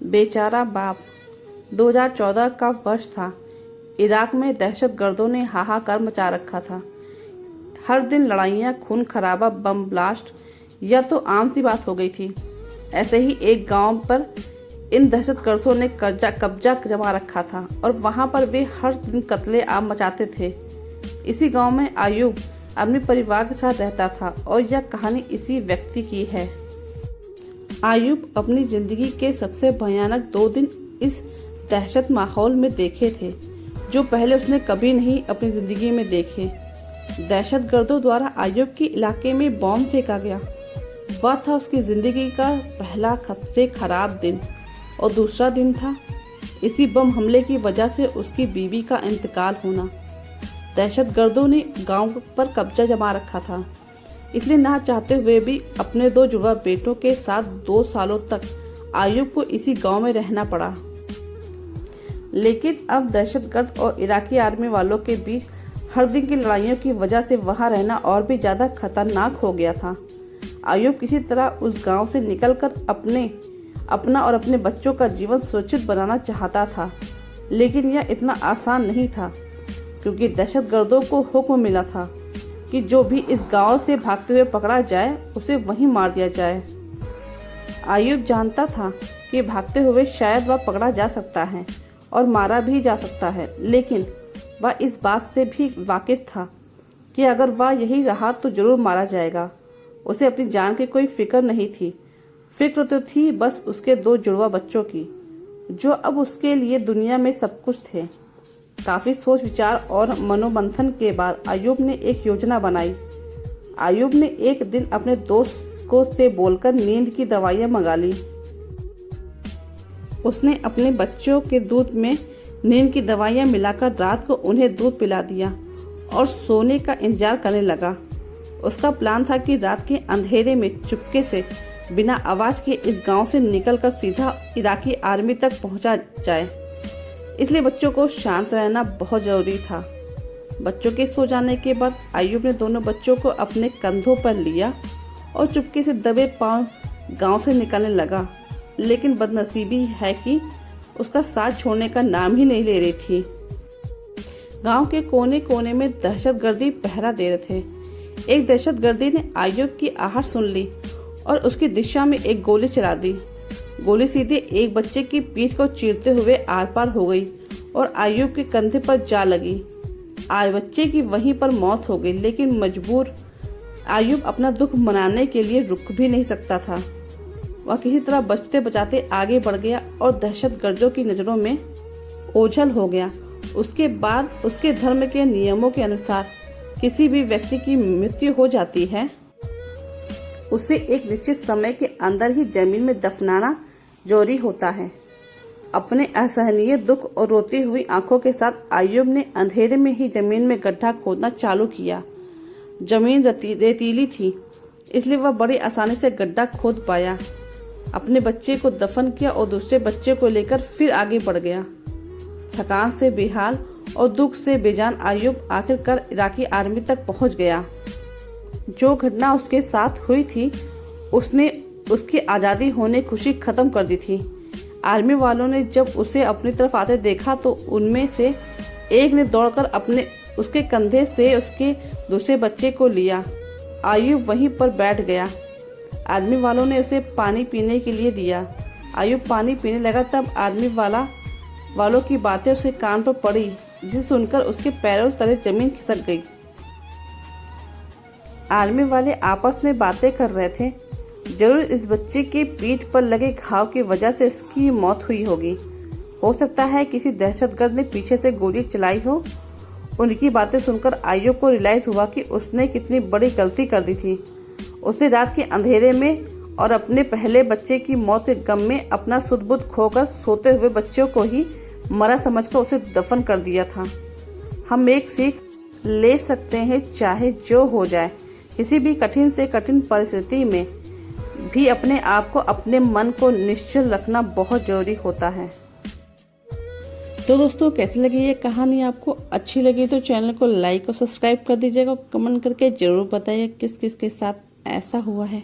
बेचारा बाप। 2014 का वर्ष था। इराक में दहशतगर्दों ने हाहाकार मचा रखा था। हर दिन लड़ाइयाँ, खून खराबा, बम ब्लास्ट, यह तो आम सी बात हो गई थी। ऐसे ही एक गांव पर इन दहशतगर्दों ने कब्जा जमा रखा था और वहां पर वे हर दिन कत्ले आम मचाते थे। इसी गांव में आयुब अपने परिवार के साथ रहता था और यह कहानी इसी व्यक्ति की है। आयुब अपनी जिंदगी के सबसे भयानक 2 दिन इस दहशत माहौल में देखे थे जो पहले उसने कभी नहीं अपनी जिंदगी में देखे। दहशतगर्दों द्वारा आयुब के इलाके में बॉम्ब फेंका गया। वह था उसकी जिंदगी का पहला सबसे खराब दिन। और दूसरा दिन था इसी बम हमले की वजह से उसकी बीवी का इंतकाल होना। दहशतगर्दों ने गांव पर कब्जा जमा रखा था, इसलिए ना चाहते हुए भी अपने 2 जुड़वा बेटों के साथ 2 सालों तक आयुब को इसी गांव में रहना पड़ा। लेकिन अब दहशतगर्द और इराकी आर्मी वालों के बीच हर दिन की लड़ाइयों की वजह से वहां रहना और भी ज्यादा खतरनाक हो गया था। आयुब किसी तरह उस गांव से निकलकर अपना और अपने बच्चों का जीवन सुरक्षित बनाना चाहता था, लेकिन यह इतना आसान नहीं था क्योंकि दहशतगर्दों को हुक्म मिला था कि जो भी इस गांव से भागते हुए पकड़ा जाए उसे वहीं मार दिया जाए। आयुब जानता था कि भागते हुए शायद वह पकड़ा जा सकता है और मारा भी जा सकता है, लेकिन वह इस बात से भी वाकिफ था कि अगर वह यही रहा तो जरूर मारा जाएगा। उसे अपनी जान की कोई फिक्र नहीं थी। फिक्र तो थी बस उसके 2 जुड़वा बच्चों की, जो अब उसके लिए दुनिया में सब कुछ थे। काफी सोच विचार और मनोमंथन के बाद आयुब ने एक योजना बनाई। आयुब ने एक दिन अपने दोस्त से बोलकर नींद की दवाइयां मंगा ली। उसने अपने बच्चों के दूध में नींद की दवाइयां मिलाकर रात को उन्हें दूध पिला दिया और सोने का इंतजार करने लगा। उसका प्लान था कि रात के अंधेरे में चुपके से बिना आवाज के इस गांव से निकलकर सीधा इराकी आर्मी तक पहुंचा जाए। इसलिए बच्चों को शांत रहना बहुत जरूरी था। बच्चों के सो जाने के बाद आयुब ने दोनों बच्चों को अपने कंधों पर लिया और चुपके से दबे पांव गांव से निकलने लगा। लेकिन बदनसीबी है कि उसका साथ छोड़ने का नाम ही नहीं ले रही थी। गांव के कोने कोने में दहशतगर्दी पहरा दे रहे थे। एक दहशतगर्दी ने आयुब की आहट सुन ली और उसकी दिशा में एक गोली चला दी। गोली सीधे एक बच्चे की पीठ को चीरते हुए आर पार हो गई और आयुब के कंधे पर जा लगी। बच्चे की वहीं पर मौत हो गई, लेकिन मजबूर आयुब अपना दुख मनाने के लिए रुक भी नहीं सकता था। वह किसी तरह बचते बचाते आगे बढ़ गया और दहशतगर्दों की नजरों में ओझल हो गया। उसके बाद उसके धर्म के नियमों के अनुसार किसी भी व्यक्ति की मृत्यु हो जाती है, उसे एक निश्चित समय के अंदर ही जमीन में दफनाना जरूरी होता है। अपने असहनीय दुख और रोती हुई आंखों के साथ आयुब ने अंधेरे में ही जमीन में गड्ढा खोदना चालू किया। जमीन रेतीली थी, इसलिए वह बड़ी आसानी से गड्ढा खोद पाया। अपने बच्चे को दफन किया और दूसरे बच्चे को लेकर फिर आगे बढ़ गया। थकान से बेहाल और दुख से बेजान आयुब आखिरकार इराकी आर्मी तक पहुंच गया। जो घटना उसके साथ हुई थी उसने उसकी आजादी होने खुशी खत्म कर दी थी। आर्मी वालों ने जब उसे अपनी तरफ आते देखा तो उनमें से एक ने दौड़कर उसके कंधे से उसके दूसरे बच्चे को लिया। आयुब वहीं पर बैठ गया। आर्मी वालों ने उसे पानी पीने के लिए दिया। आयुब पानी पीने लगा, तब आर्मी वालों की बातें उसके कान पर पड़ी, जिसे सुनकर उसके पैरों तले जमीन खिसक गई। आर्मी वाले आपस में बातें कर रहे थे। जरूर इस बच्चे की पीठ पर लगे घाव की वजह से इसकी मौत हुई होगी। हो सकता है किसी दहशतगर्द ने पीछे से गोली चलाई हो। उनकी बातें सुनकर आयुब को रियलाइज हुआ कि उसने कितनी बड़ी गलती कर दी थी। उसने रात के अंधेरे में और अपने पहले बच्चे की मौत के गम में अपना सुध बुध खोकर सोते हुए बच्चों को ही मरा समझकर उसे दफन कर दिया था। हम एक सीख ले सकते हैं, चाहे जो हो जाए, किसी भी कठिन से कठिन परिस्थिति में भी अपने आप को, अपने मन को निश्चल रखना बहुत जरूरी होता है। तो दोस्तों, कैसी लगी ये कहानी? आपको अच्छी लगी तो चैनल को लाइक और सब्सक्राइब कर दीजिएगा। कमेंट करके जरूर बताइए किस किस के साथ ऐसा हुआ है।